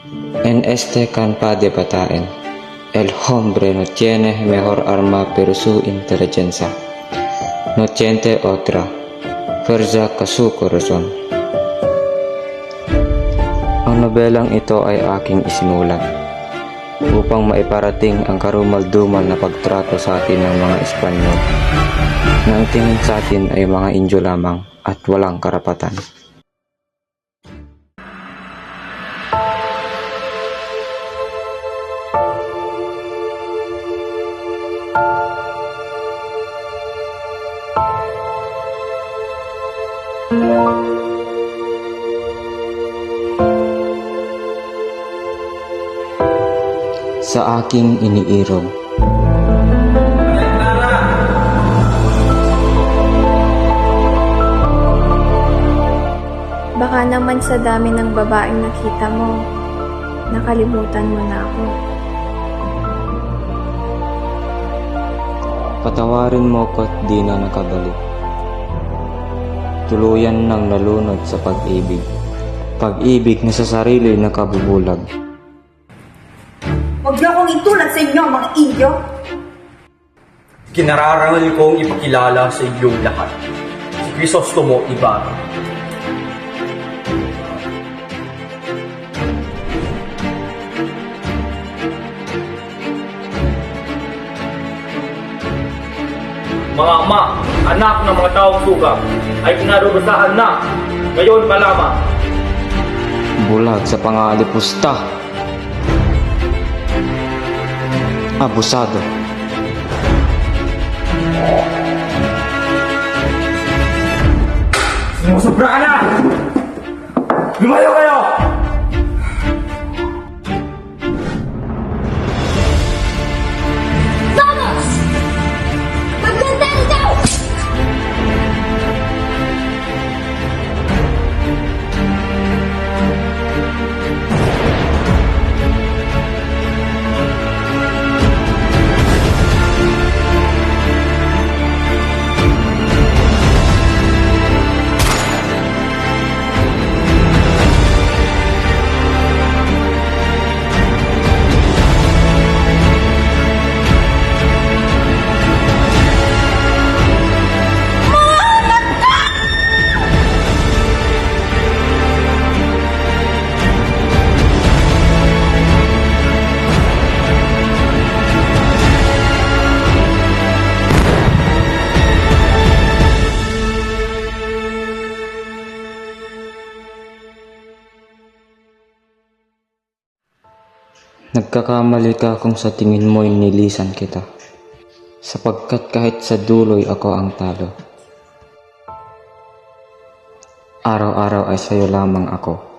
En este campo de batalla, el hombre no tiene mejor arma pero su inteligencia. No tiene otra fuerza que su corazón. Ang nobelang ito ay aking isinulat upang maiparating ang karumal-dumal na pagtrato sa atin ng mga Espanyol na ang tingin sa atin ay mga Indio lamang at walang karapatan. Sa aking iniirog, baka naman sa dami ng babaeng nakita mo, nakalimutan mo na ako. patawarin mo ko't di na nakabalik. Tuluyan nang nalunod sa pag-ibig, pag-ibig na sa sarili na kabubulag. Huwag niyo akong itulad sa inyo, mga Indio! Kinararangal kong ipakilala sa inyong lahat si Crisostomo Ibarra. Mga ama, anak ng mga taong suga ay pinarurusahan na ngayon pa lamang. Bulag sa pangalipusta. Abusado. Sumusobra ka na! Lumayo kayo! Vamos! Magdadaldaw! Nagkakamali ka kung sa tingin mo'y nilisan kita, sapagkat kahit sa dulo'y ako ang talo. Araw-araw ay sa'yo lamang ako.